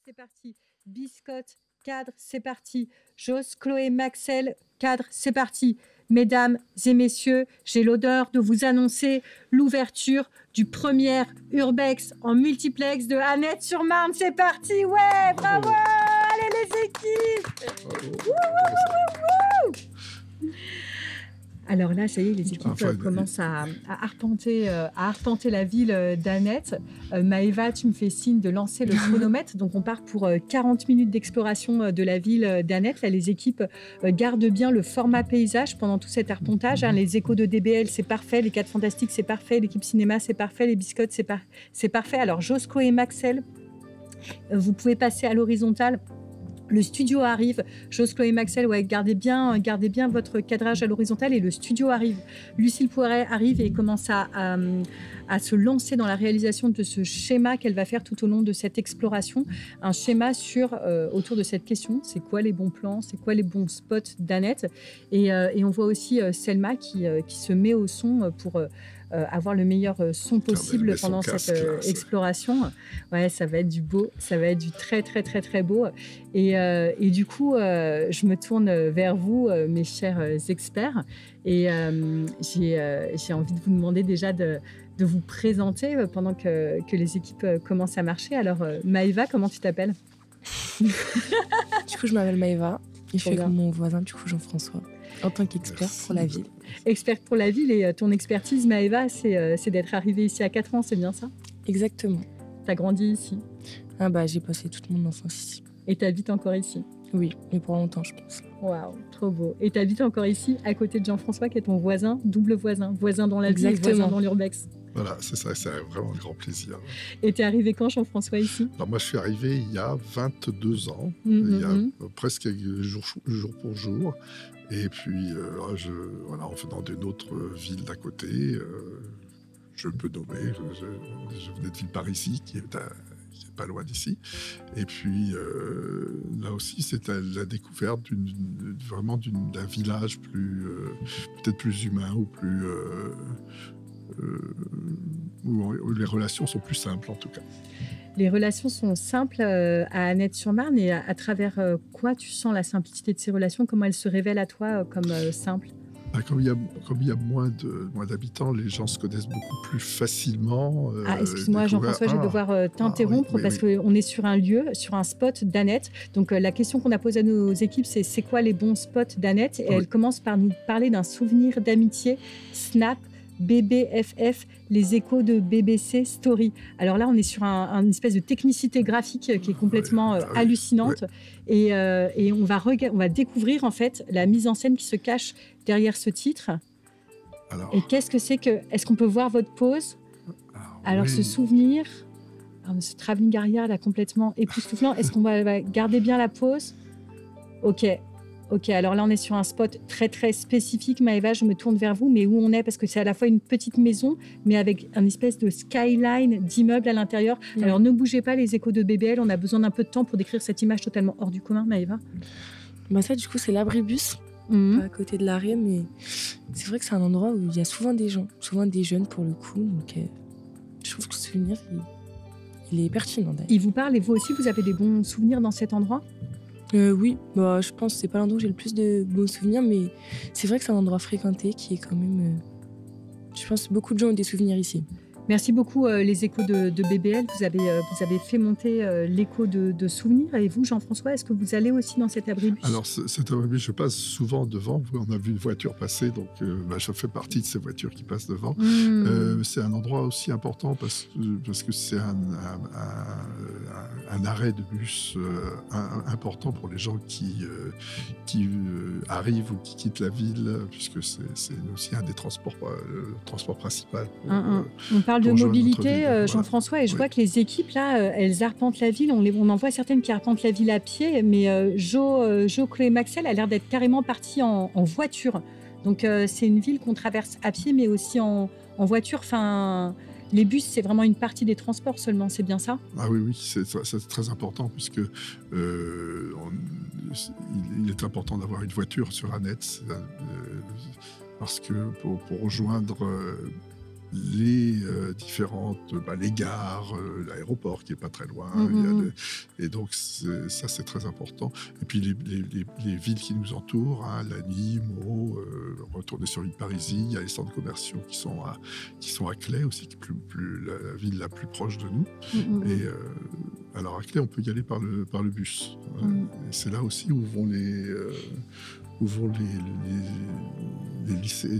c'est parti. Biscotte, cadre, c'est parti. Joss, Chloé, Maxel, cadre, c'est parti. Mesdames et messieurs, j'ai l'honneur de vous annoncer l'ouverture du premier Urbex en multiplex de Annette-sur-Marne. C'est parti, ouais, bravo. Allez les équipes. Alors là, ça y est, les équipes commencent à arpenter la ville d'Annette. Maëva, tu me fais signe de lancer le chronomètre. Donc, on part pour 40 minutes d'exploration de la ville d'Annette. Là, les équipes gardent bien le format paysage pendant tout cet arpentage. Les échos de DBL, c'est parfait. Les 4 Fantastiques, c'est parfait. L'équipe cinéma, c'est parfait. Les biscottes, c'est parfait. Alors, Josco et Maxel, vous pouvez passer à l'horizontale. Le studio arrive. Joss, Chloé, Maxel, ouais, gardez bien votre cadrage à l'horizontale et le studio arrive. Lucille Poiret arrive et commence à se lancer dans la réalisation de ce schéma qu'elle va faire tout au long de cette exploration. Un schéma autour de cette question. C'est quoi les bons plans? C'est quoi les bons spots d'Annette? Et on voit aussi Selma qui se met au son pour avoir le meilleur son possible pendant cette exploration. Ouais, ça va être du beau, ça va être du très très très très beau. Et du coup, je me tourne vers vous, mes chers experts, et j'ai envie de vous demander déjà de vous présenter pendant que les équipes commencent à marcher. Alors, Maëva, comment tu t'appelles? Du coup, je m'appelle Maëva et je suis avec mon voisin, du coup, Jean-François, en tant qu'expert pour la ville. Expert pour la ville, et ton expertise, Maëva, c'est d'être arrivée ici à 4 ans, c'est bien ça? Exactement. T'as grandi ici? Ah bah, j'ai passé toute mon enfance ici. Et t'habites encore ici? Oui, mais pour longtemps, je pense. Waouh, trop beau. Et t'habites encore ici, à côté de Jean-François, qui est ton voisin, double voisin dans la ville, voisin dans l'urbex. Voilà, c'est ça, c'est vraiment un grand plaisir. Et t'es arrivé quand, Jean-François, ici? Alors moi, je suis arrivé il y a 22 ans, il y a presque jour pour jour. Et puis, en venant d'une autre ville d'à côté, je peux nommer, je venais de Villeparisis, qui est pas loin d'ici. Et puis, là aussi, c'était la découverte d'un village peut-être plus humain ou plus... où les relations sont plus simples, en tout cas. Les relations sont simples à Annette-sur-Marne, et à travers quoi tu sens la simplicité de ces relations? Comment elles se révèlent à toi comme simples? Comme il y a moins d'habitants, les gens se connaissent beaucoup plus facilement. Excuse-moi, Jean-François, je vais devoir t'interrompre parce qu'on est sur un lieu, sur un spot d'Annette. Donc, la question qu'on a posée à nos équipes, c'est quoi les bons spots d'Annette? Et elle commence par nous parler d'un souvenir d'amitié, Snap, BBFF, les échos de BBC Story. Alors là, on est sur une espèce de technicité graphique qui est complètement hallucinante. Et on va découvrir en fait la mise en scène qui se cache derrière ce titre. Et qu'est-ce que c'est que... Est-ce qu'on peut voir votre pause? Alors ce souvenir, ce travelling arrière là complètement époustouflant. Est-ce qu'on va garder bien la pause? Ok, alors là, on est sur un spot très, très spécifique. Maëva, je me tourne vers vous, mais où on est? Parce que c'est à la fois une petite maison, mais avec un espèce de skyline d'immeubles à l'intérieur. Alors, ne bougez pas, les échos de BBL. On a besoin d'un peu de temps pour décrire cette image totalement hors du commun, Maëva. Bah ça, du coup, c'est l'abribus, à côté de l'arrêt, mais c'est vrai que c'est un endroit où il y a souvent des gens, souvent des jeunes pour le coup. Donc, je trouve que le souvenir, il est pertinent. D'ailleurs. Il vous parle, et vous aussi, vous avez des bons souvenirs dans cet endroit? Oui, bah, je pense que c'est pas l'endroit où j'ai le plus de bons souvenirs, mais c'est vrai que c'est un endroit fréquenté qui est quand même... je pense que beaucoup de gens ont des souvenirs ici. Merci beaucoup, les échos de BBL. Vous avez fait monter l'écho de souvenirs. Et vous, Jean-François, est-ce que vous allez aussi dans cet abribus? Alors, cet abribus, je passe souvent devant. On a vu une voiture passer, donc je fais partie de ces voitures qui passent devant. C'est un endroit aussi important parce que c'est un arrêt de bus important pour les gens qui arrivent ou qui quittent la ville, puisque c'est aussi un des transports, le transport principal. On parle de mobilité, Jean-François, et je vois que les équipes, là, elles arpentent la ville. On en voit certaines qui arpentent la ville à pied, mais Jo, Chloé, Maxel a l'air d'être carrément partie en voiture. Donc, c'est une ville qu'on traverse à pied, mais aussi en voiture. Enfin, les bus, c'est vraiment une partie des transports seulement, c'est bien ça? Ah oui, c'est très important, puisque il est important d'avoir une voiture sur Annette, parce que pour rejoindre les différentes, les gares, l'aéroport qui est pas très loin. Et donc ça c'est très important. Et puis les villes qui nous entourent, Lagny, Meaux, retourner sur l'île Parisis, il y a les centres commerciaux qui sont à Claye aussi, qui est la ville la plus proche de nous. Et alors à Claye, on peut y aller par le bus. Et c'est là aussi où vont les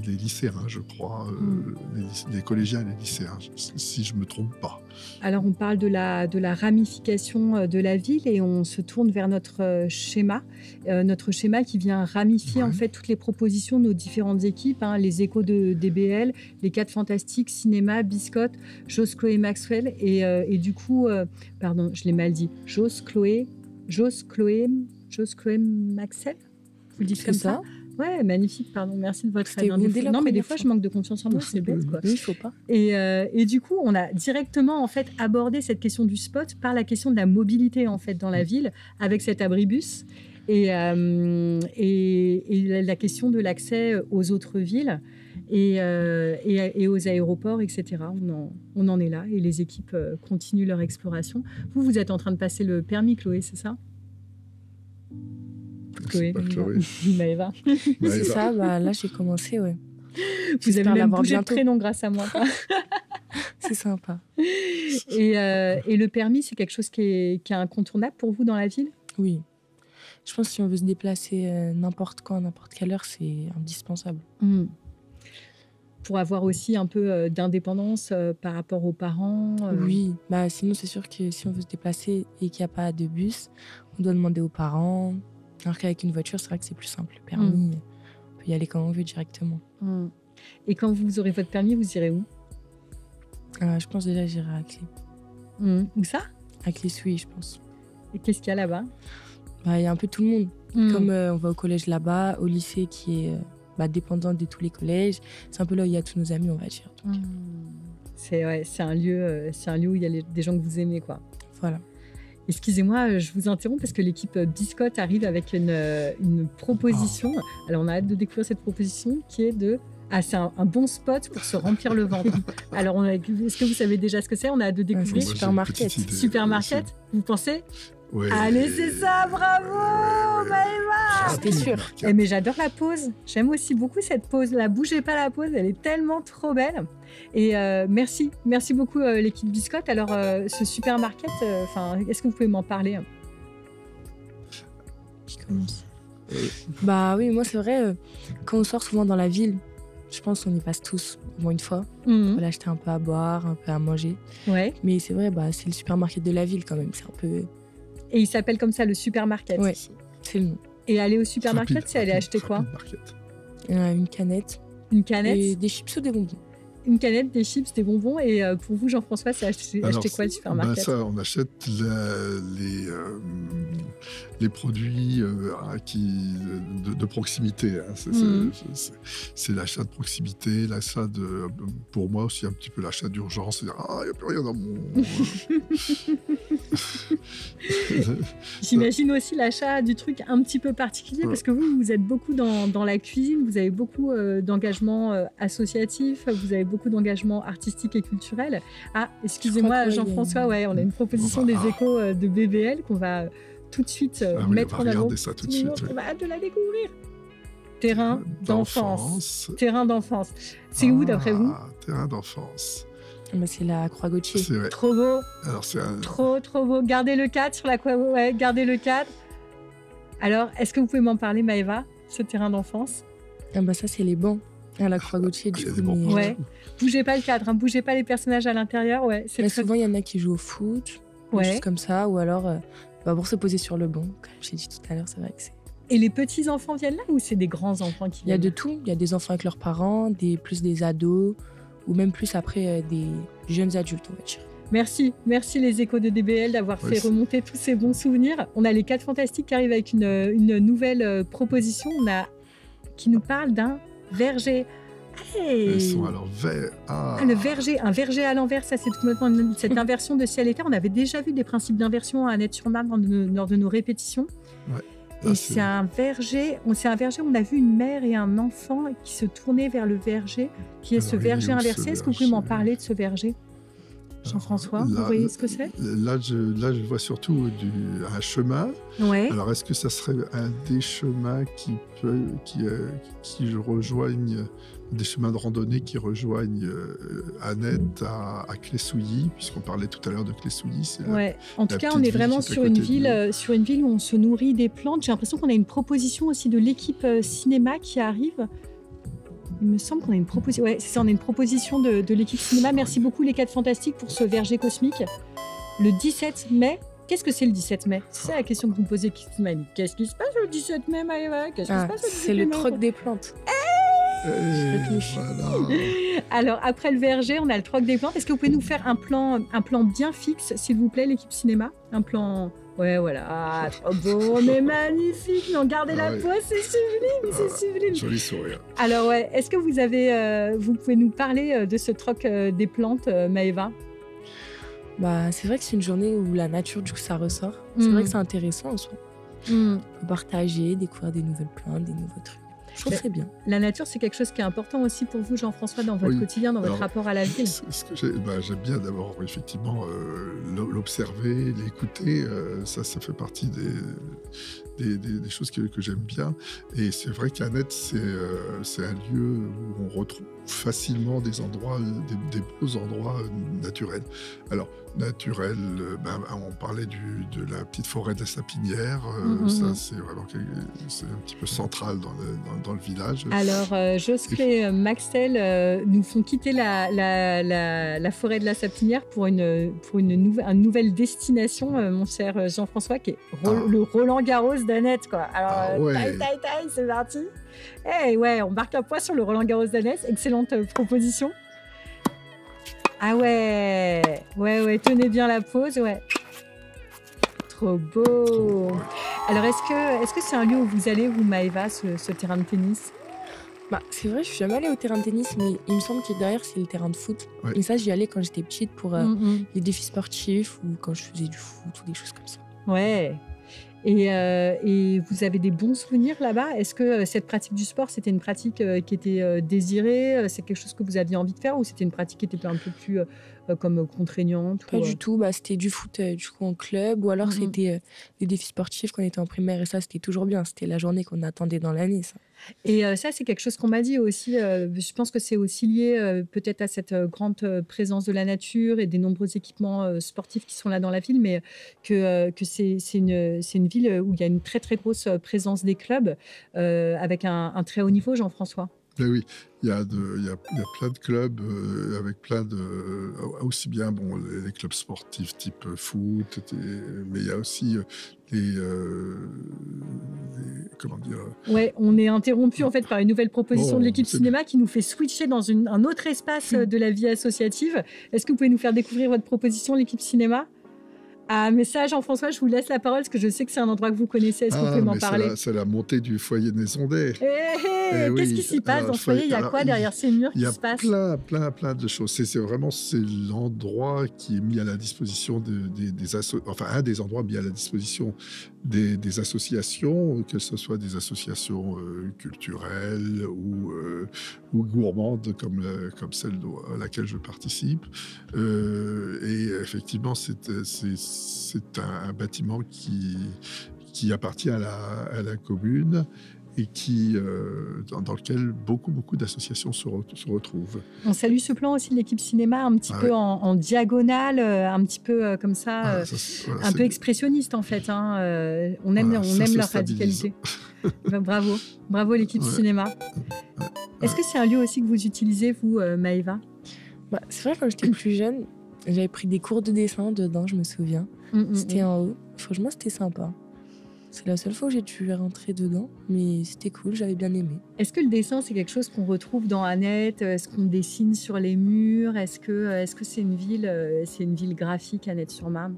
lycéens, je crois, les collégiens et les lycéens, si je ne me trompe pas. Alors, on parle de la ramification de la ville et on se tourne vers notre schéma qui vient ramifier en fait toutes les propositions de nos différentes équipes, les échos de DBL, les 4 Fantastiques, Cinéma, Biscotte, Joss, Chloé, Maxwell et du coup, pardon, je l'ai mal dit, Joss, Chloé, Maxwell. Vous le dites comme ça? Ouais, magnifique, pardon, merci de votre aide. Non, mais des fois, je manque de confiance en moi, c'est bête, quoi. Oui, il ne faut pas. Et du coup, on a directement, en fait, abordé cette question du spot par la question de la mobilité, en fait, dans la ville, avec cet abribus et la question de l'accès aux autres villes et aux aéroports, etc. On en est là et les équipes continuent leur exploration. Vous êtes en train de passer le permis, Chloé, c'est ça? Chloé. Maëva. C'est ça, là j'ai commencé, ouais. Vous avez même bougé de prénom grâce à moi. C'est sympa. Et le permis, c'est quelque chose qui est incontournable pour vous dans la ville? Oui. Je pense que si on veut se déplacer n'importe quand, à n'importe quelle heure, c'est indispensable. Pour avoir aussi un peu d'indépendance par rapport aux parents. Oui, sinon c'est sûr que si on veut se déplacer et qu'il n'y a pas de bus, on doit demander aux parents. Alors qu'avec une voiture, c'est vrai que c'est plus simple. Le permis, on peut y aller quand on veut directement. Et quand vous aurez votre permis, vous irez où? Je pense déjà j'irai à Claye. Où ça? À Claye-Souilly, je pense. Et qu'est-ce qu'il y a là-bas? Il y a un peu tout le monde. Comme on va au collège là-bas, au lycée qui est dépendant de tous les collèges. C'est un peu là où il y a tous nos amis, on va dire. C'est un lieu où il y a des gens que vous aimez, quoi. Voilà. Excusez-moi, je vous interromps parce que l'équipe Biscotte arrive avec une proposition. Alors, on a hâte de découvrir cette proposition qui est de... c'est un bon spot pour se remplir le ventre. Alors, est-ce que vous savez déjà ce que c'est? On a hâte de découvrir. Supermarket. Supermarket, vous pensez? Ouais. Allez, c'est ça, bravo Maëva. C'était sûr. Mais j'adore la pause. J'aime aussi beaucoup cette pause. La bougez pas la pause, elle est tellement trop belle. Et merci beaucoup l'équipe Biscotte. Alors, ce supermarket, est-ce que vous pouvez m'en parler? Qui commence? Oui, moi c'est vrai, quand on sort souvent dans la ville, je pense qu'on y passe tous au moins une fois. On va l'acheter un peu à boire, un peu à manger. Ouais. Mais c'est vrai, c'est le supermarket de la ville quand même. C'est un peu... Et il s'appelle comme ça, le supermarket? Ouais, c'est le nom. Et aller au supermarket, c'est aller acheter quoi? Une canette. Une canette? Et des chips ou des bonbons. Une canette, des chips, des bonbons. Et pour vous, Jean-François, c'est acheter quoi le supermarket? Ça, on achète les produits de proximité. C'est l'achat de proximité, pour moi aussi un petit peu l'achat d'urgence. Il n'y a plus rien dans mon... J'imagine aussi l'achat du truc un petit peu particulier parce que vous êtes beaucoup dans la cuisine, vous avez beaucoup d'engagement associatif, vous avez beaucoup d'engagement artistique et culturel. Excusez-moi Jean-François, on a une proposition des échos de BBL qu'on va tout de suite mettre en avant. Ça tout de suite. On va hâte de la découvrir. Terrain d'enfance. Terrain d'enfance. C'est où d'après vous? Terrain d'enfance. C'est la Croix-Gautier. Trop beau. Alors, trop beau. Gardez le cadre sur la Croix. Ouais, gardez le cadre. Alors, est-ce que vous pouvez m'en parler, Maëva, ce terrain d'enfance? Ça, c'est les bancs à la Croix-Gautier. Bougez pas le cadre, bougez pas les personnages à l'intérieur. Souvent, il y en a qui jouent au foot, des choses comme ça, ou alors pour se poser sur le banc. Comme j'ai dit tout à l'heure, c'est vrai que c'est... Et les petits-enfants viennent là ou c'est des grands-enfants qui viennent? Il y a de tout. Il y a des enfants avec leurs parents, plus des ados, ou même plus après des jeunes adultes, on va dire. Merci les échos de DBL d'avoir fait remonter tous ces bons souvenirs. On a les 4 Fantastiques qui arrivent avec une nouvelle proposition qui nous parle d'un verger. Elles sont à l'envers. Le verger, un verger à l'envers, ça c'est complètement cette inversion de ciel et terre. On avait déjà vu des principes d'inversion à Annette-sur-Marne lors de nos répétitions. Et c'est un verger. On a vu une mère et un enfant qui se tournaient vers le verger, qui est ce verger inversé. Est-ce que vous pouvez m'en parler de ce verger? Jean-François, vous voyez ce que c'est? Là, je vois surtout un chemin. Ouais. Alors, est-ce que ça serait un des chemins qui rejoignent, des chemins de randonnée qui rejoignent Annette à Clessouilly, puisqu'on parlait tout à l'heure de Clessouilly. Ouais. En tout cas, on est vraiment sur une ville où on se nourrit des plantes. J'ai l'impression qu'on a une proposition aussi de l'équipe cinéma qui arrive. Il me semble qu'on a une proposition. Ouais, c'est ça, on a une proposition de l'équipe cinéma. Merci beaucoup les 4 Fantastiques pour ce verger cosmique. Le 17 mai. Qu'est-ce que c'est le 17 mai? C'est la question que vous me posez, Christine. Qu'est-ce qui se passe le 17 mai, Maëva? C'est le troc des plantes. Voilà. Alors, après le verger, on a le troc des plantes. Est-ce que vous pouvez nous faire un plan bien fixe, s'il vous plaît, l'équipe cinéma? Un plan... Ouais, voilà. Ah, trop beau, mais magnifique. Non, gardez la pose, c'est sublime, c'est sublime. Joli sourire. Alors, ouais, est-ce que vous pouvez nous parler de ce troc des plantes, Maëva? C'est vrai que c'est une journée où la nature, du coup, ça ressort. C'est vrai que c'est intéressant en soi. Partager, découvrir des nouvelles plantes, des nouveaux trucs. Je trouve que c'est bien. La nature, c'est quelque chose qui est important aussi pour vous, Jean-François, dans votre quotidien, dans votre rapport à la ville. J'aime bien d'abord, effectivement, l'observer, l'écouter. Ça fait partie des choses que j'aime bien. Et c'est vrai qu'Annette, c'est un lieu où on retrouve facilement des endroits, des beaux endroits naturels. Alors, naturel, on parlait de la petite forêt de la Sapinière. Ça, c'est vraiment c'est un petit peu central dans le village. Alors, Josclé et Maxel nous font quitter la forêt de la Sapinière pour une nouvelle destination, mon cher Jean-François, qui est le Roland-Garros d'Annette, quoi. Alors, taille, c'est parti. Ouais, on marque un point sur le Roland-Garros d'Annette. Excellente proposition. Ah ouais, tenez bien la pose, ouais. Trop beau. Alors, est-ce que c'est un lieu où vous allez, vous, Maëva, ce terrain de tennis? C'est vrai, je suis jamais allée au terrain de tennis, mais il me semble que derrière, c'est le terrain de foot. Ouais. Et ça, j'y allais quand j'étais petite pour les défis sportifs ou quand je faisais du foot ou des choses comme ça. Ouais. Et vous avez des bons souvenirs là-bas? Est-ce que cette pratique du sport, c'était une pratique qui était désirée? C'est quelque chose que vous aviez envie de faire ou c'était une pratique qui était un peu plus comme contraignante? Pas du tout. C'était du foot du coup en club ou alors c'était des défis sportifs quand on était en primaire et ça, c'était toujours bien. C'était la journée qu'on attendait dans l'année, ça. Et ça, c'est quelque chose qu'on m'a dit aussi. Je pense que c'est aussi lié peut-être à cette grande présence de la nature et des nombreux équipements sportifs qui sont là dans la ville, mais que c'est une ville où il y a une très, très grosse présence des clubs avec un très haut niveau, Jean-François. Oui, il y a plein de clubs avec plein de... aussi bien les clubs sportifs type foot, mais il y a aussi comment dire... Ouais, on est interrompu en fait par une nouvelle proposition de l'équipe cinéma qui nous fait switcher dans un autre espace de la vie associative. Est-ce que vous pouvez nous faire découvrir votre proposition, l'équipe cinéma? Ah, mais ça, Jean-François, je vous laisse la parole parce que je sais que c'est un endroit que vous connaissez. Est-ce que vous pouvez m'en parler? C'est la montée du foyer Maisondet. Qu'est-ce qui s'y passe dans ce foyer? Il y a quoi derrière ces murs qui se passe? Il y a plein de choses. C'est l'endroit qui est mis à la disposition un des endroits mis à la disposition des associations, que ce soit des associations culturelles ou gourmandes comme celle à laquelle je participe. Et effectivement, c'est un bâtiment qui appartient à la commune et dans lequel beaucoup d'associations se retrouvent. On salue ce plan aussi de l'équipe cinéma, un petit peu en diagonale, un petit peu comme ça, un peu expressionniste en fait. On aime leur radicalité. Bravo l'équipe cinéma. Est-ce que c'est un lieu aussi que vous utilisez, vous, Maëva? C'est vrai, quand j'étais plus jeune, j'avais pris des cours de dessin dedans, je me souviens. C'était en haut. Franchement, c'était sympa. C'est la seule fois où j'ai dû rentrer dedans, mais c'était cool, j'avais bien aimé. Est-ce que le dessin, c'est quelque chose qu'on retrouve dans Annette? Est-ce qu'on dessine sur les murs? Est-ce que c'est une ville graphique, Annette-sur-Marne?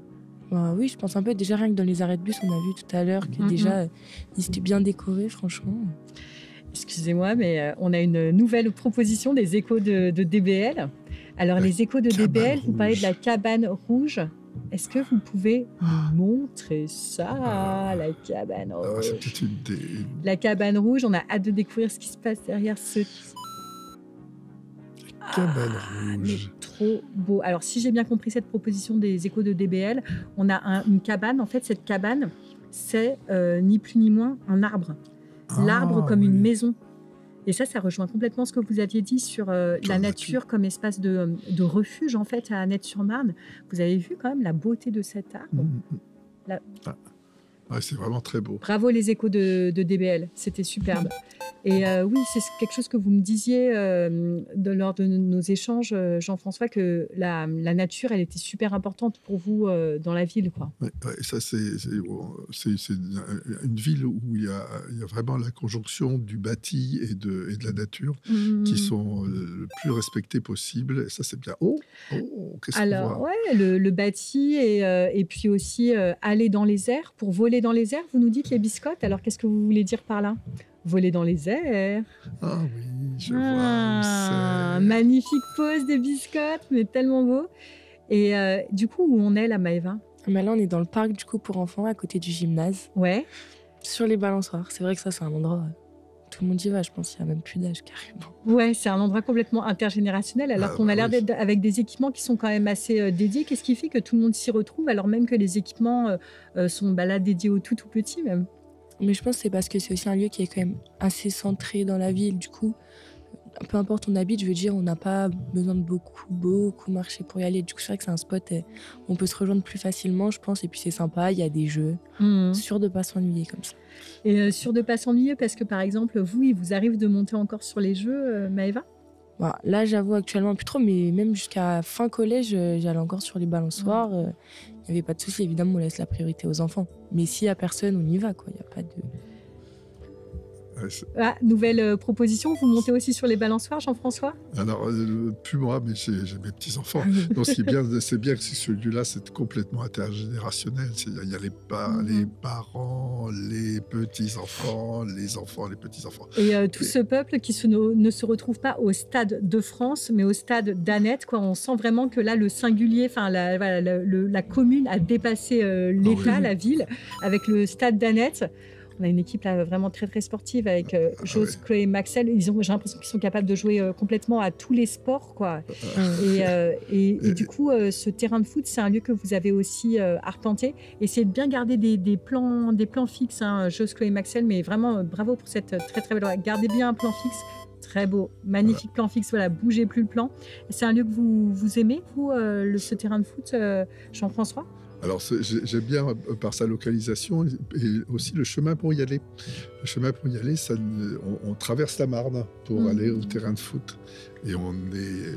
Oui, je pense un peu. Déjà, rien que dans les arrêts de bus, on a vu tout à l'heure que déjà, ils étaient bien décorés, franchement. Excusez-moi, mais on a une nouvelle proposition des échos de DBL. Alors, les échos de DBL, vous parlez de la cabane rouge. Est-ce que vous pouvez nous montrer ça, la cabane rouge? La cabane rouge, on a hâte de découvrir ce qui se passe derrière ce... cabane rouge. Trop beau. Alors, si j'ai bien compris cette proposition des échos de DBL, on a une cabane. En fait, cette cabane, c'est ni plus ni moins un arbre. L'arbre comme une maison. Et ça rejoint complètement ce que vous aviez dit sur la nature comme espace de refuge, en fait, à Annette-sur-Marne. Vous avez vu quand même la beauté de cet arbre. Ouais, c'est vraiment très beau. Bravo les échos de DBL, c'était superbe. Et oui, c'est quelque chose que vous me disiez lors de nos échanges, Jean-François, que la nature, elle était super importante pour vous dans la ville, quoi. Ouais, ça, c'est une ville où il y a vraiment la conjonction du bâti et de la nature qui sont le plus respectés possible. Et ça, c'est bien. Qu'est-ce qu'on voit ? Alors, ouais, le bâti et puis aussi aller dans les airs. Pour voler dans les airs, vous nous dites les biscottes. Alors, qu'est-ce que vous voulez dire par là ? Voler dans les airs. Ah oui, je vois. Magnifique pose des biscottes, mais tellement beau. Et du coup, où on est là, Maëva ? Là, on est dans le parc du coup pour enfants, à côté du gymnase. Ouais. Sur les balançoires. C'est vrai que ça, c'est un endroit... Tout le monde y va, je pense qu'il n'y a même plus d'âge, carrément. Ouais, c'est un endroit complètement intergénérationnel, alors qu'on a l'air d'être avec des équipements qui sont quand même assez dédiés. Qu'est-ce qui fait que tout le monde s'y retrouve, alors même que les équipements sont là dédiés aux tout petits même ? Mais je pense que c'est parce que c'est aussi un lieu qui est quand même assez centré dans la ville. Du coup, peu importe où on habite, je veux dire, on n'a pas besoin de beaucoup marcher pour y aller. Du coup, c'est vrai que c'est un spot où on peut se rejoindre plus facilement, je pense. Et puis, c'est sympa, il y a des jeux. Sûr de ne pas s'ennuyer comme ça. Et sûr de ne pas s'ennuyer parce que, par exemple, vous, il vous arrive de monter encore sur les jeux, Maëva ? Là, j'avoue, actuellement, plus trop. Mais même jusqu'à fin collège, j'allais encore sur les balançoires. Il n'y avait pas de souci. Évidemment, on laisse la priorité aux enfants. Mais s'il n'y a personne, on y va, quoi. Il n'y a pas de... Nouvelle proposition, vous montez aussi sur les balançoires, Jean-François ? Alors, plus moi, mais j'ai mes petits-enfants. Donc, ce qui est bien, c'est bien que celui-là, c'est complètement intergénérationnel. Il y a les parents, les petits-enfants, les enfants, les petits-enfants. Et tout ce peuple qui ne se retrouve pas au Stade de France, mais au Stade d'Annette, quoi. On sent vraiment que là, le singulier, la commune a dépassé l'État, la ville, avec le Stade d'Annette. On a une équipe là vraiment très très sportive avec Joss, Chloé et Maxel. J'ai l'impression qu'ils sont capables de jouer complètement à tous les sports, quoi. Et du coup, ce terrain de foot, c'est un lieu que vous avez aussi arpenté. Essayez de bien garder des plans fixes, hein, Joss, Chloé et Maxel. Mais vraiment, bravo pour cette très très belle. Gardez bien un plan fixe. Très beau, magnifique plan fixe. Voilà, bougez plus le plan. C'est un lieu que vous aimez, vous, ce terrain de foot, Jean-François ? Alors, j'aime bien par sa localisation et aussi le chemin pour y aller. Le chemin pour y aller, on traverse la Marne pour aller au terrain de foot. Et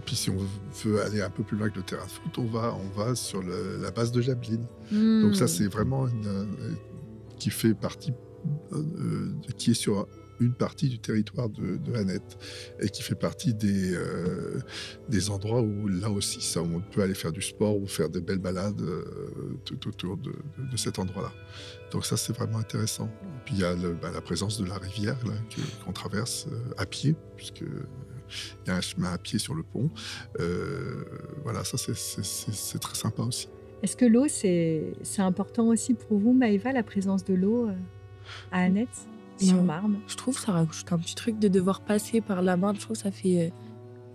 puis, si on veut aller un peu plus loin que le terrain de foot, on va sur la base de Jablines. Donc ça, c'est vraiment qui fait partie, qui est sur une partie du territoire de Annette et qui fait partie des endroits où, là aussi, on peut aller faire du sport ou faire des belles balades tout autour de cet endroit-là. Donc ça, c'est vraiment intéressant. Et puis, il y a la présence de la rivière là, qu'on traverse à pied, puisqu'il y a un chemin à pied sur le pont. Voilà, ça, c'est très sympa aussi. Est-ce que l'eau, c'est important aussi pour vous, Maëva, la présence de l'eau à Annette ? Sur Marne. Je trouve que ça rajoute un petit truc de devoir passer par la Marne. Je trouve que ça fait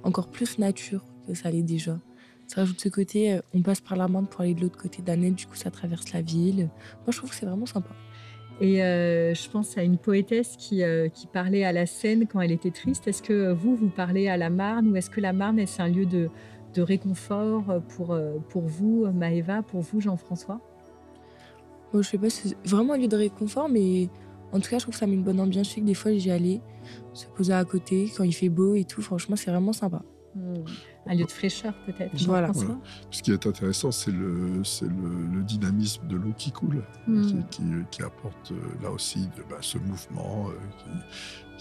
encore plus nature que ça l'est déjà. Ça rajoute ce côté, on passe par la Marne pour aller de l'autre côté d'Annette, du coup ça traverse la ville. Moi je trouve que c'est vraiment sympa. Et je pense à une poétesse qui parlait à la Seine quand elle était triste. Est-ce que vous parlez à la Marne ou est-ce que la Marne c'est un lieu de réconfort pour vous, Maëva, pour vous, Jean-François ? Bon, je sais pas si c'est vraiment un lieu de réconfort, mais... En tout cas, je trouve que ça met une bonne ambiance. Je sais que des fois, j'y allais se poser à côté quand il fait beau et tout. Franchement, c'est vraiment sympa. Un lieu de fraîcheur, peut-être. Voilà. Ce qui est intéressant, c'est le dynamisme de l'eau qui coule, qui apporte là aussi ce mouvement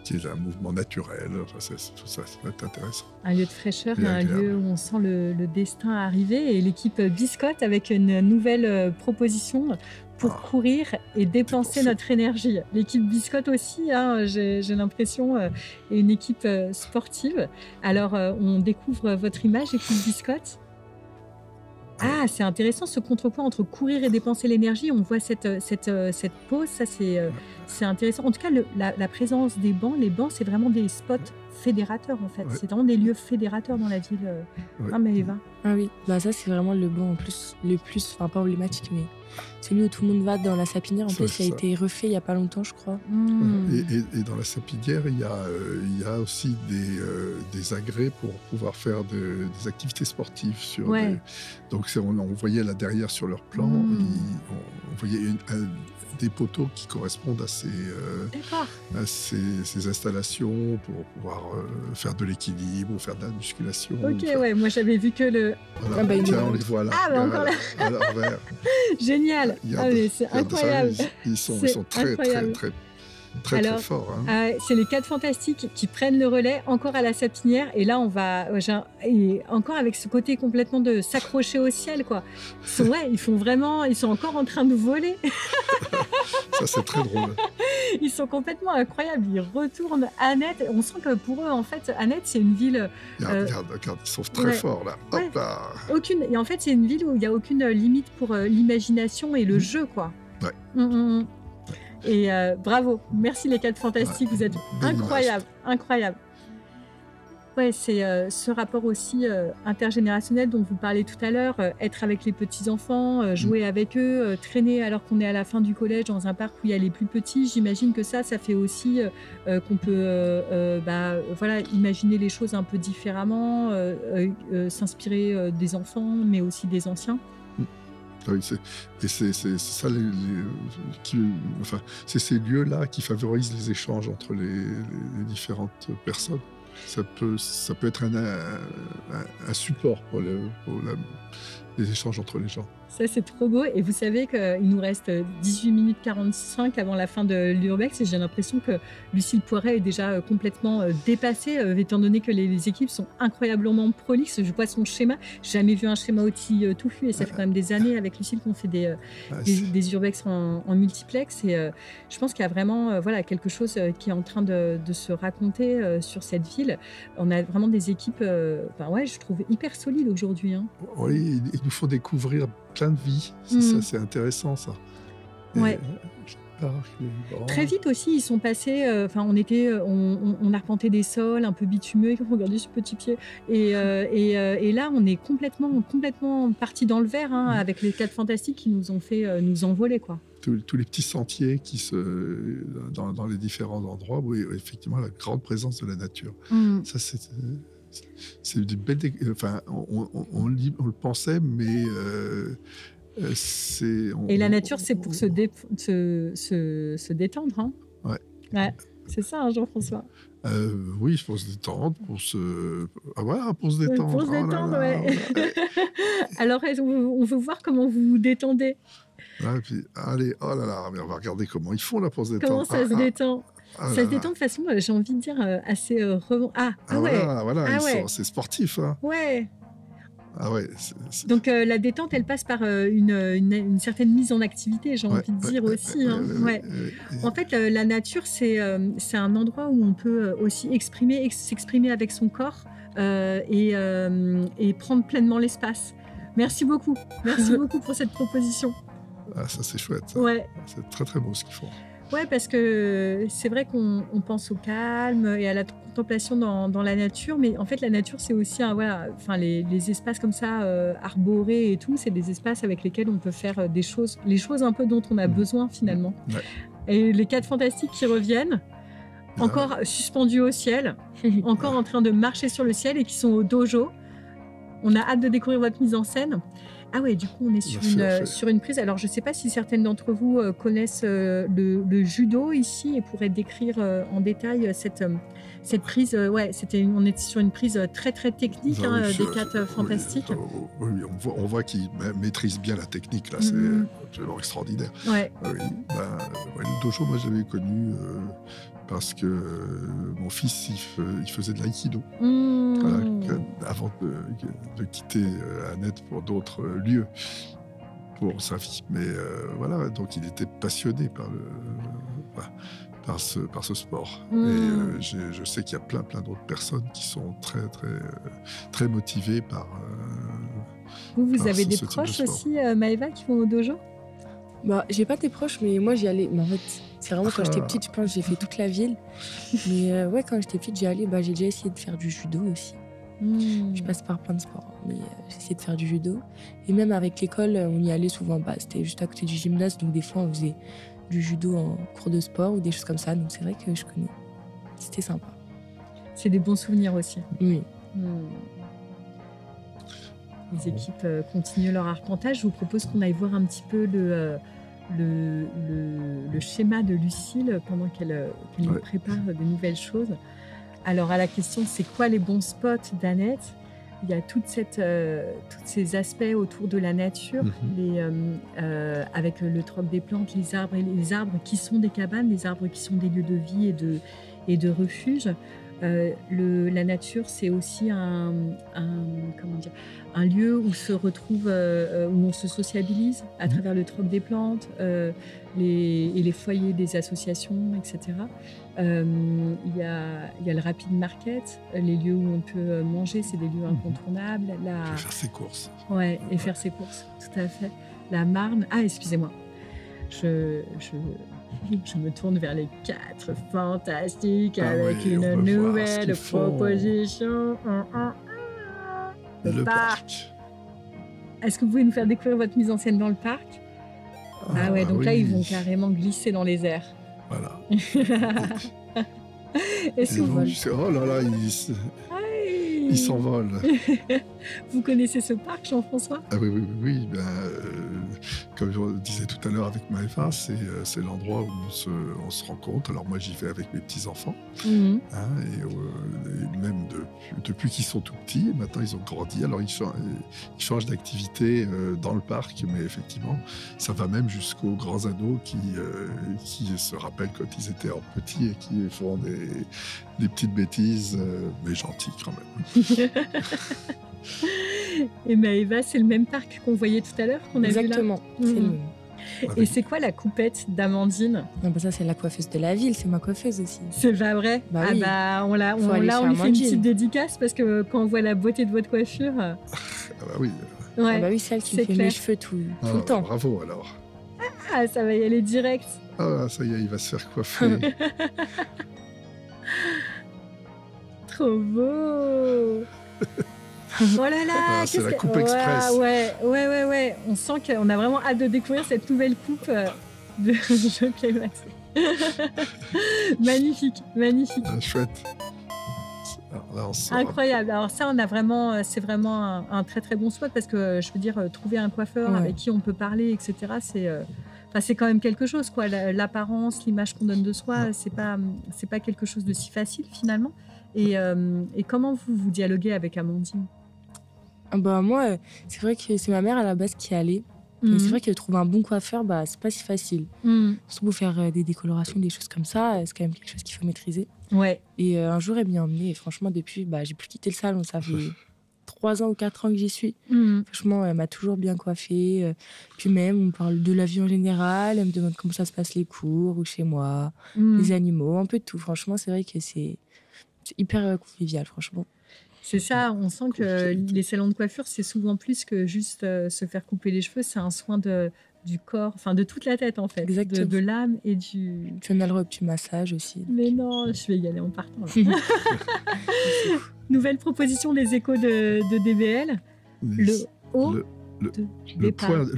qui est un mouvement naturel. Enfin, tout ça, c'est intéressant. Un lieu de fraîcheur et un lieu où on sent le destin arriver. Et l'équipe Biscotte avec une nouvelle proposition pour courir et dépenser notre énergie. L'équipe Biscotte aussi, hein, j'ai l'impression, est une équipe sportive. Alors, on découvre votre image, équipe Biscotte. Ah, c'est intéressant ce contrepoint entre courir et dépenser l'énergie. On voit cette pause, ça c'est intéressant. En tout cas, la présence des bancs, les bancs, c'est vraiment des spots fédérateurs, en fait. Ouais. C'est vraiment des lieux fédérateurs dans la ville. Ouais. Maëva. Ah oui, bah ça, c'est vraiment le banc le plus, enfin pas emblématique, mais celui où tout le monde va dans la Sapinière. En plus, il a été refait il n'y a pas longtemps, je crois. Et dans la Sapinière, il y a aussi des agrès pour pouvoir faire des activités sportives. Donc, on voyait là derrière sur leur plan, on voyait des poteaux qui correspondent à ces installations pour pouvoir faire de l'équilibre ou faire de la musculation. Ok, ouais, moi j'avais vu que le... Voilà, on les voit là, à l'envers. Génial, c'est incroyable. Ils sont très forts. Hein. C'est les 4 Fantastiques qui prennent le relais encore à la Sapinière. Et là, on va... Et encore avec ce côté complètement de s'accrocher au ciel, quoi. Ils sont encore en train de voler. Ça, c'est très drôle. Ils sont complètement incroyables. Ils retournent Annette. On sent que pour eux, en fait, Annette, c'est une ville... Regarde, ils sont très forts, là. Hop là. Et en fait, c'est une ville où il n'y a aucune limite pour l'imagination et le jeu, quoi. Ouais. Et bravo, merci les 4 Fantastiques, vous êtes incroyables. Ouais, c'est ce rapport aussi intergénérationnel dont vous parlez tout à l'heure, être avec les petits-enfants, jouer avec eux, traîner alors qu'on est à la fin du collège dans un parc où il y a les plus petits. J'imagine que ça fait aussi qu'on peut imaginer les choses un peu différemment, s'inspirer des enfants, mais aussi des anciens. Oui, c'est ça, c'est ces lieux-là qui favorisent les échanges entre les différentes personnes. Ça peut être un support pour les échanges entre les gens. Ça, c'est trop beau. Et vous savez qu'il nous reste 18 minutes 45 avant la fin de l'Urbex. Et j'ai l'impression que Lucille Poiret est déjà complètement dépassée, étant donné que les équipes sont incroyablement prolixes. Je vois son schéma. J'ai jamais vu un schéma aussi touffu. Et ça fait quand même des années avec Lucille qu'on fait des Urbex en multiplex. Et je pense qu'il y a vraiment quelque chose qui est en train de se raconter sur cette ville. On a vraiment des équipes, je trouve, hyper solides aujourd'hui. Hein. Oui, il nous faut découvrir plein de vies. Ça, c'est intéressant, ça. Ouais. Très vite aussi, ils sont passés. On arpentait des sols un peu bitumeux. Regardez ce petit pied. Et là, on est complètement parti dans le vert avec les 4 Fantastiques qui nous ont fait nous envoler, quoi. Tous les petits sentiers dans les différents endroits où effectivement la grande présence de la nature. Ça, c'est des belles... on le pensait, mais c'est... Et la nature, c'est pour se détendre. Hein. Ouais. C'est ça, Jean-François. Oui, pour se détendre, pour se détendre. Pour se détendre, ouais. Alors, on veut voir comment vous vous détendez. Et puis, allez, oh là là, mais on va regarder comment ils font là pour se détendre. Comment ça se détend. Ça se détend de façon, j'ai envie de dire, assez... c'est sportif. Hein. Ouais. Ah ouais. Donc la détente, elle passe par une certaine mise en activité, j'ai envie de dire aussi. En fait, la nature, c'est un endroit où on peut aussi s'exprimer avec son corps et prendre pleinement l'espace. Merci beaucoup pour cette proposition. Ah, ça c'est chouette. Ça. Ouais. C'est très très beau ce qu'ils font. Ouais, parce que c'est vrai qu'on pense au calme et à la contemplation dans la nature, mais en fait la nature c'est aussi les espaces comme ça arborés et tout, c'est des espaces avec lesquels on peut faire les choses un peu dont on a besoin finalement. Ouais. Et les 4 Fantastiques qui reviennent, encore suspendus au ciel, encore en train de marcher sur le ciel et qui sont au dojo. On a hâte de découvrir votre mise en scène. Ah ouais, du coup, on est sur une prise. Alors, je ne sais pas si certaines d'entre vous connaissent le judo ici et pourraient décrire en détail cette prise. On est sur une prise très, très technique des 4 Fantastiques. Oui, on voit qu'ils maîtrisent bien la technique. Là, c'est absolument extraordinaire. Ouais. Le dojo, moi, j'avais connu... parce que mon fils, il faisait de l'aïkido. Avant de quitter Annette pour d'autres lieux pour sa vie. Mais donc il était passionné par ce sport. Et je sais qu'il y a plein d'autres personnes qui sont très, très, très motivées par Vous avez des proches aussi, Maëva, qui vont au dojo ? J'ai pas des proches, mais moi, j'y allais. Mais en fait, c'est vraiment quand j'étais petite, je pense que j'ai fait toute la ville. Mais ouais, quand j'étais petite, j'ai déjà essayé de faire du judo aussi. Je passe par plein de sports, mais j'ai essayé de faire du judo. Et même avec l'école, on y allait souvent. C'était juste à côté du gymnase, donc des fois, on faisait du judo en cours de sport ou des choses comme ça. Donc c'est vrai que je connais. C'était sympa. C'est des bons souvenirs aussi. Oui. Les équipes continuent leur arpentage. Je vous propose qu'on aille voir un petit peu le schéma de Lucille pendant qu'elle nous prépare de nouvelles choses. Alors, à la question, c'est quoi les bons spots d'Annette ? Il y a tous ces aspects autour de la nature, avec le troc des plantes, les arbres qui sont des cabanes, les arbres qui sont des lieux de vie et de refuge. La nature, c'est aussi un lieu où se retrouve, où on se sociabilise à travers le troc des plantes, et les foyers des associations, etc. Il y a le Rapid Market, les lieux où on peut manger, c'est des lieux incontournables. Et faire ses courses. Ouais, et faire ses courses, tout à fait. La Marne. Ah, excusez-moi. Je me tourne vers les 4 fantastiques avec une nouvelle proposition. Le parc. Est-ce que vous pouvez nous faire découvrir votre mise en scène dans le parc ? Donc là, ils vont carrément glisser dans les airs. Voilà. Oh là là, il s'envole. Vous connaissez ce parc, Jean-François ? Ah oui. Comme je disais tout à l'heure avec Maëva, c'est l'endroit où on se rencontre. Alors moi, j'y vais avec mes petits-enfants. Et même depuis qu'ils sont tout petits, maintenant ils ont grandi. Alors ils changent d'activité dans le parc, mais effectivement, ça va même jusqu'aux grands ados qui se rappellent quand ils étaient petits et qui font des petites bêtises, mais gentilles quand même. Et Maëva, c'est le même parc qu'on voyait tout à l'heure, qu'on a vu là ? Exactement, c'est le même. Et c'est quoi la coupette d'Amandine ? Ça, c'est la coiffeuse de la ville, c'est ma coiffeuse aussi. C'est pas vrai ? Oui. On lui fait une petite dédicace parce que quand on voit la beauté de votre coiffure... oui. Oui, celle qui fait mes cheveux tout le temps. Bravo alors. Ah, ça va y aller direct. Ça y est, il va se faire coiffer. Trop beau. Oh là là, c'est la coupe express. Ouais. On sent qu'on a vraiment hâte de découvrir cette nouvelle coupe de Jockey Max. Magnifique. Chouette. Là, incroyable. Alors ça, c'est vraiment un très très bon spot parce que je veux dire, trouver un coiffeur avec qui on peut parler, etc. C'est quand même quelque chose, quoi. L'apparence, l'image qu'on donne de soi, c'est pas quelque chose de si facile finalement. Et comment vous dialoguez avec Amandine ? Moi, c'est vrai que c'est ma mère à la base qui allait. Et c'est vrai que trouver un bon coiffeur, c'est pas si facile. Surtout pour faire des décolorations, des choses comme ça, c'est quand même quelque chose qu'il faut maîtriser. Ouais. Et un jour, elle m'y a emmenée. Et franchement, depuis, j'ai plus quitté le salon. Ça fait 3 ans ou 4 ans que j'y suis. Franchement, elle m'a toujours bien coiffée. Puis même, on parle de la vie en général. Elle me demande comment ça se passe les cours ou chez moi, les animaux, un peu de tout. Franchement, c'est vrai que c'est hyper convivial, franchement. C'est ça, on sent que les salons de coiffure, c'est souvent plus que juste se faire couper les cheveux. C'est un soin du corps, enfin de toute la tête en fait. Exactement. De l'âme et du... Tu en as le droit au petit massage aussi. Mais non, je vais y aller en partant. Nouvelle proposition des échos de DBL. Le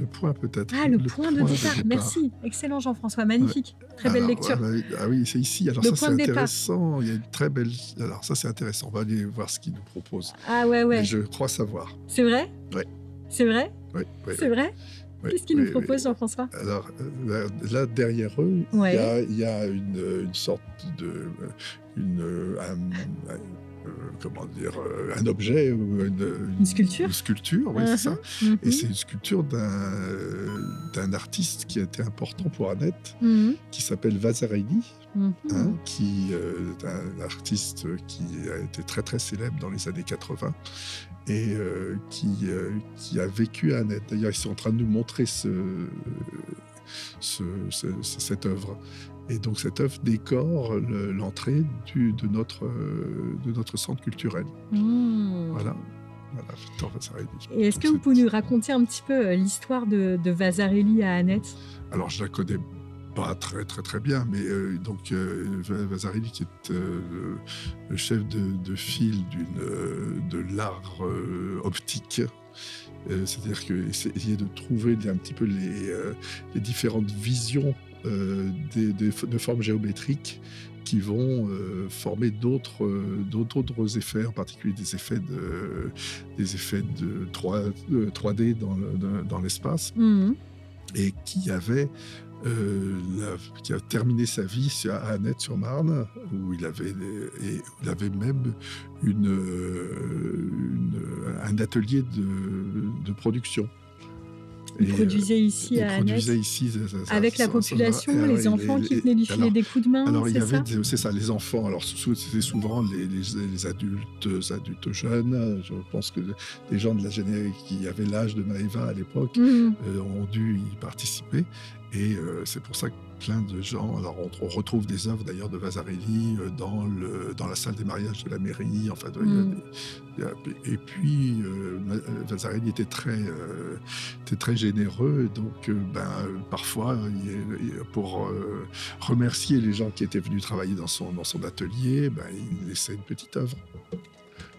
point peut-être. Ah, le point de départ. Merci. Excellent Jean-François, magnifique. Très belle lecture. Oui, c'est ici. Alors ça, c'est intéressant. Il y a une très belle... Alors ça, c'est intéressant. On va aller voir ce qu'il nous propose. Ah ouais. Mais je crois savoir. C'est vrai ? Oui. C'est vrai ? Oui. C'est vrai ? Qu'est-ce qu'il nous propose, Jean-François ? Alors, là, derrière eux, il y a une sorte de... un objet ou une sculpture. Une sculpture, oui, c'est ça. Et c'est une sculpture d'un artiste qui a été important pour Annette, qui s'appelle Vasarely, qui est un artiste qui a été très très célèbre dans les années 80 et qui a vécu à Annette. D'ailleurs, ils sont en train de nous montrer cette œuvre. Et donc cette œuvre décore l'entrée de notre centre culturel. Voilà. Voilà, Victor Vasarely. Et est-ce que vous pouvez nous raconter un petit peu l'histoire de Vasarely à Annette? Alors, je la connais pas très bien, mais Vasarely qui est le chef de file de l'art optique. C'est-à-dire qu'essayer de trouver un petit peu les différentes visions de formes géométriques qui vont former d'autres effets, en particulier des effets de 3D dans l'espace, et qui a terminé sa vie à Annette-sur-Marne, où il avait même un atelier de production. Il produisait ici à Annette, avec la population, les enfants qui venaient lui filer des coups de main, c'est ça, les enfants. Alors, c'était souvent les adultes jeunes. Je pense que les gens de la génération qui avaient l'âge de Maëva à l'époque ont dû y participer. Et c'est pour ça que plein de gens... Alors, on retrouve des œuvres, d'ailleurs, de Vasarely dans la salle des mariages de la mairie. Enfin, et puis, Vasarely était très généreux. Donc, parfois, pour remercier les gens qui étaient venus travailler dans son atelier, il laissait une petite œuvre.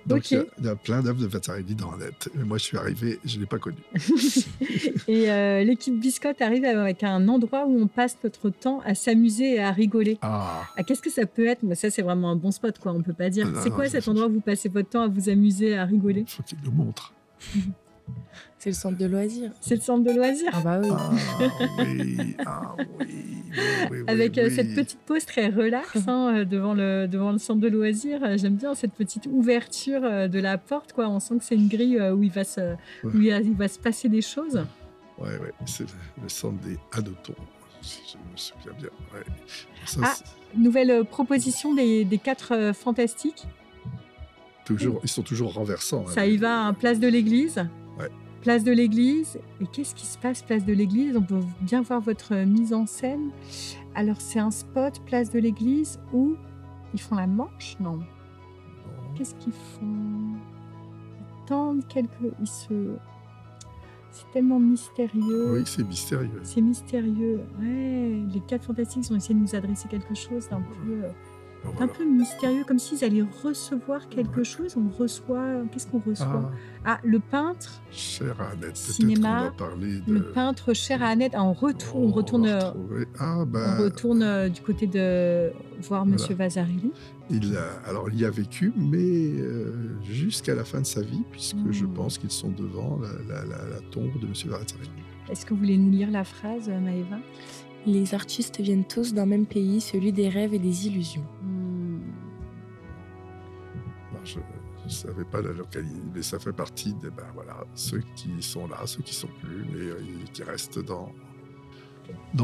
Donc, il y a plein d'œuvres de Vasarely dans Annette. Mais moi, je suis arrivé, je ne l'ai pas connu. Et l'équipe Biscotte arrive avec un endroit où on passe notre temps à s'amuser et à rigoler. Qu'est-ce que ça peut être? Mais ça, c'est vraiment un bon spot, quoi. On ne peut pas dire. C'est quoi cet endroit où vous passez votre temps à vous amuser, à rigoler? Il faut qu'il le montre. C'est le centre de loisirs. C'est le centre de loisirs. Ah bah oui. Avec cette petite pause très relax devant le centre de loisirs. J'aime bien cette petite ouverture de la porte, quoi. On sent que c'est une grille où il va se passer des choses. Ouais, c'est le centre des Hannetons, si je me souviens bien. Ouais. Ça, nouvelle proposition des 4 fantastiques. Ils sont toujours renversants. Ça y va, hein, place de l'église. Ouais. Place de l'église. Et qu'est-ce qui se passe, place de l'église? On peut bien voir votre mise en scène. Alors, c'est un spot, place de l'église, où ils font la manche? Non. Qu'est-ce qu'ils font? Ils tendent C'est tellement mystérieux. Oui, c'est mystérieux. C'est mystérieux. Ouais, les 4 fantastiques ont essayé de nous adresser quelque chose d'un peu... un peu mystérieux, comme s'ils allaient recevoir quelque chose. On reçoit... Qu'est-ce qu'on reçoit? Le peintre. Cher à Annette. Cinéma. On va parler de... Le peintre cher à Annette. On retourne du côté de voir Monsieur Vasarely. Il y a vécu, mais jusqu'à la fin de sa vie, puisque je pense qu'ils sont devant la tombe de Monsieur Vasarely. Est-ce que vous voulez nous lire la phrase, Maëva? Les artistes viennent tous d'un même pays, celui des rêves et des illusions. Je ne savais pas la localité, mais ça fait partie de ceux qui sont là, ceux qui ne sont plus, mais qui restent dans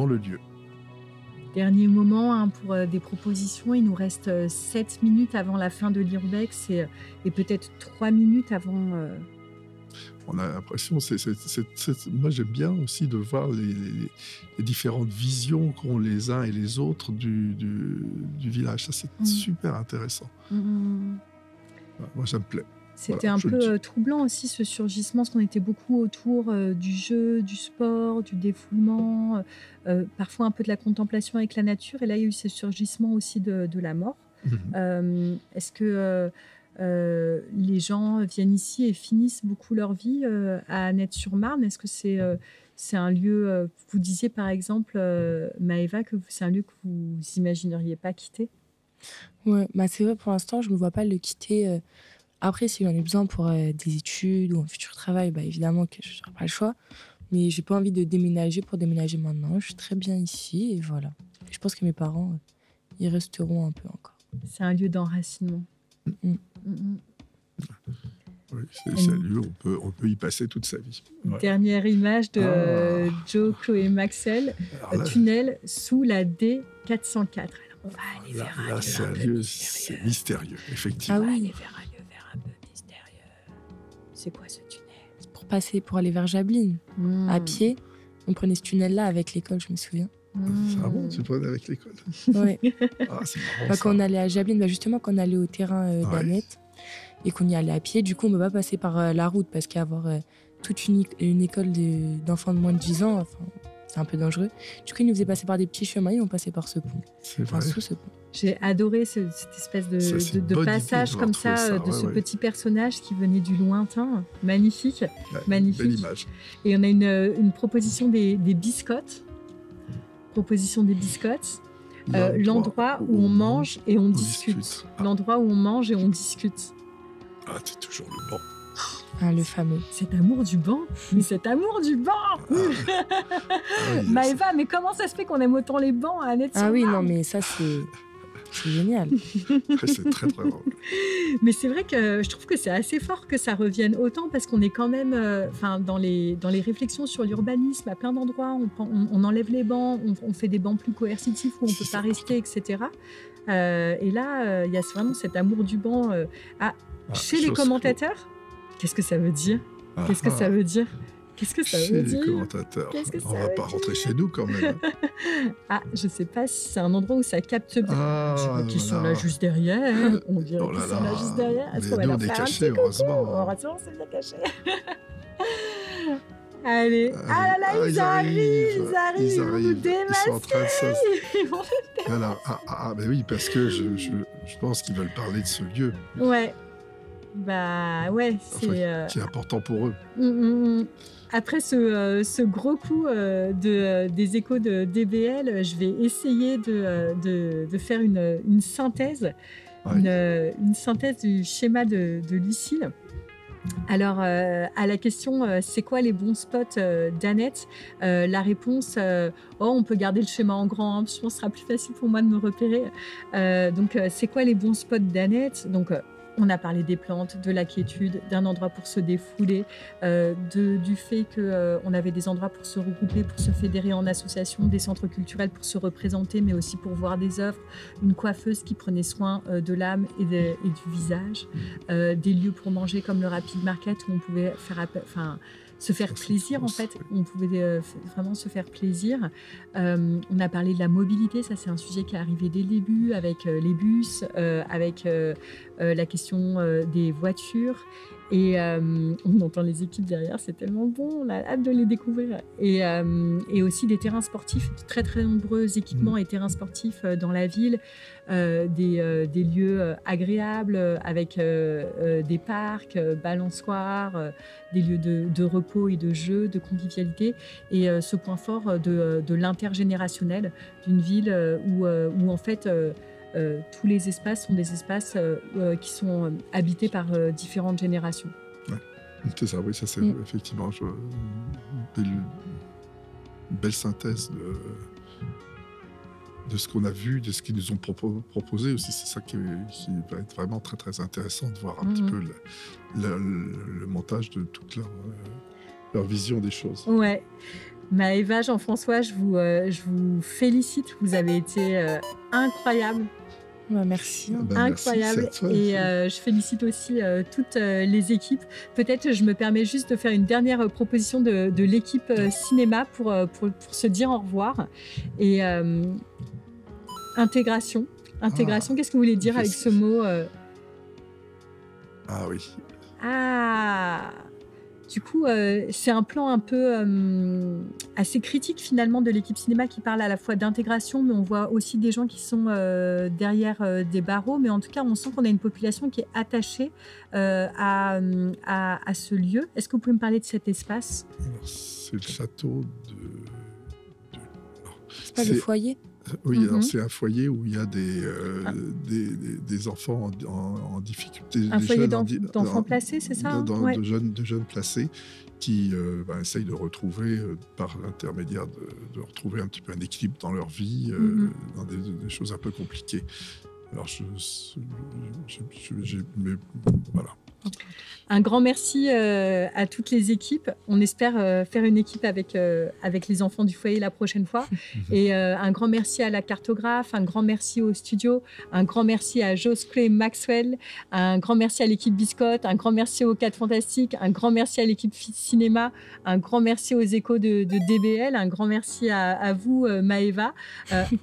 le lieu. Dernier moment pour des propositions. Il nous reste 7 minutes avant la fin de l'Urbex et peut-être 3 minutes avant... On a l'impression, moi j'aime bien aussi de voir les différentes visions qu'ont les uns et les autres du village. Ça, c'est super intéressant. Moi, ça me plaît. C'était un peu troublant aussi, ce surgissement, parce qu'on était beaucoup autour du jeu, du sport, du défoulement, parfois un peu de la contemplation avec la nature. Et là, il y a eu ce surgissement aussi de la mort. Est-ce que... les gens viennent ici et finissent beaucoup leur vie à Annette-sur-Marne. Est-ce que c'est un lieu, vous disiez par exemple, Maëva, que c'est un lieu que vous imagineriez pas quitter? Ouais, c'est vrai, pour l'instant, je ne me vois pas le quitter. Après, s'il en a besoin pour des études ou un futur travail, évidemment que je n'aurai pas le choix. Mais je n'ai pas envie de déménager pour déménager maintenant. Je suis très bien ici et voilà. Je pense que mes parents, ils resteront un peu encore. C'est un lieu d'enracinement. Oui, c'est un lieu où on peut y passer toute sa vie. Ouais. Dernière image de Joe, Chloé, Maxel, tunnel sous la D404. Alors, on va aller vers un lieu. C'est un lieu, c'est mystérieux, effectivement. On va aller vers un lieu un peu mystérieux. C'est quoi ce tunnel? Pour aller vers Jablines, à pied. On prenait ce tunnel-là avec l'école, je me souviens. Ah bon, tu le prenais avec l'école? Oui. C'est marrant, quand on allait à Jablines, justement, quand on allait au terrain d'Annette. et qu'on y allait à pied, du coup, on ne peut pas passer par la route parce qu'avoir toute une école d'enfants de moins de 10 ans, enfin, c'est un peu dangereux. Du coup, ils nous faisaient passer par des petits chemins et on passait par ce pont. C'est vrai. Sous ce pont. J'ai adoré cette espèce de passage comme ça, ce petit personnage qui venait du lointain. Magnifique. Ouais, magnifique. Belle image. Et on a une proposition des biscottes. L'endroit où on mange et on discute. L'endroit où on mange et on discute. Ah, c'est toujours le banc. Ah, le fameux. Cet amour du banc. Mais cet amour du banc. Maëva, mais comment ça se fait qu'on aime autant les bancs à Annette? Ah oui, non, mais ça, c'est génial. C'est très, très drôle. Mais c'est vrai que je trouve que c'est assez fort que ça revienne autant parce qu'on est quand même dans les réflexions sur l'urbanisme, à plein d'endroits, on enlève les bancs, on fait des bancs plus coercitifs où on ne peut pas rester, etc. Et là, il y a vraiment cet amour du banc chez les commentateurs. Qu'est-ce que ça veut dire? Qu'est-ce que ça veut dire? Qu'est-ce que ça veut dire? Chez les commentateurs. On ne va pas rentrer chez nous quand même. Ah, je ne sais pas si c'est un endroit où ça capte bien. Je vois qu'ils sont là juste derrière. On dirait qu'ils sont là juste derrière. Est-ce qu'on va leur faire un petit coucou? Heureusement, c'est bien caché. Allez. Ah là là, ils arrivent. Ils nous démasquent. Voilà. Ben oui, parce que je pense qu'ils veulent parler de ce lieu. Ouais. Bah ouais, c'est important pour eux. Après ce gros coup des échos de DBL, je vais essayer de faire une synthèse, une synthèse du schéma de Lucille. Alors, à la question « c'est quoi les bons spots d'Annette ?» la réponse on peut garder le schéma en grand, je pense que ce sera plus facile pour moi de me repérer. Donc, c'est quoi les bons spots d'Annette? Donc, on a parlé des plantes, de la quiétude, d'un endroit pour se défouler, du fait qu'on avait des endroits pour se regrouper, pour se fédérer en association, des centres culturels pour se représenter, mais aussi pour voir des œuvres, une coiffeuse qui prenait soin de l'âme et du visage, des lieux pour manger comme le Rapid Market où on pouvait se faire plaisir en fait, on pouvait vraiment se faire plaisir. On a parlé de la mobilité, ça c'est un sujet qui est arrivé dès le début avec les bus, avec la question des voitures et on entend les équipes derrière, c'est tellement bon, on a hâte de les découvrir et aussi des terrains sportifs, très très nombreux équipements et terrains sportifs dans la ville, des lieux agréables avec des parcs, balançoires, des lieux de repos et de jeu, de convivialité et ce point fort de l'intergénérationnel d'une ville où en fait tous les espaces sont des espaces qui sont habités par différentes générations. Ouais. C'est ça, oui, ça c'est effectivement une belle synthèse de ce qu'on a vu, de ce qu'ils nous ont proposé aussi. C'est ça qui va être vraiment très très intéressant de voir un petit peu le montage de toute leur vision des choses. Ouais. Maëva, Jean-François, je vous félicite. Vous avez été incroyables. Merci. Incroyable. Merci toi, et je félicite aussi toutes les équipes. Peut-être je me permets juste de faire une dernière proposition de l'équipe cinéma pour se dire au revoir. Et intégration. Qu'est-ce que vous voulez dire avec ce mot Ah oui. Du coup, c'est un plan un peu assez critique finalement de l'équipe cinéma qui parle à la fois d'intégration, mais on voit aussi des gens qui sont derrière des barreaux. Mais en tout cas, on sent qu'on a une population qui est attachée à ce lieu. Est-ce que vous pouvez me parler de cet espace? C'est le château C'est pas le foyer? Oui, alors c'est un foyer où il y a des enfants en difficulté. Un foyer d'enfants placés, c'est ça? De jeunes placés qui essayent de retrouver, par l'intermédiaire de retrouver un petit peu un équilibre dans leur vie, dans des choses un peu compliquées. Alors, mais voilà. Un grand merci à toutes les équipes. On espère faire une équipe avec les enfants du foyer la prochaine fois. Et un grand merci à la cartographe, un grand merci au studio, un grand merci à Josclé Maxwell, un grand merci à l'équipe Biscotte, un grand merci aux 4 Fantastiques, un grand merci à l'équipe cinéma, un grand merci aux échos de DBL, un grand merci à vous, Maëva,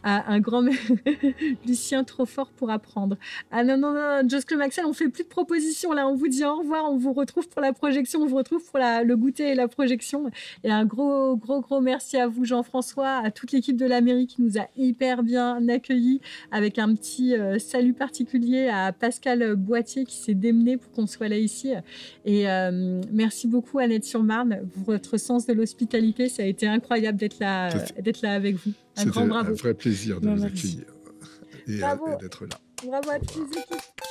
un grand Lucien, trop fort pour apprendre. Ah non, Josclé Maxwell, on fait plus de propositions là, on vous dit au revoir. On vous retrouve pour la projection, on vous retrouve pour le goûter et la projection. Et un gros merci à vous, Jean-François, à toute l'équipe de la mairie qui nous a hyper bien accueillis, avec un petit salut particulier à Pascal Boitier qui s'est démené pour qu'on soit là ici. Et merci beaucoup, Annette-sur-Marne, pour votre sens de l'hospitalité. Ça a été incroyable d'être là avec vous. Un grand bravo. C'était un vrai plaisir de vous accueillir et d'être là. Bravo à toutes les équipes.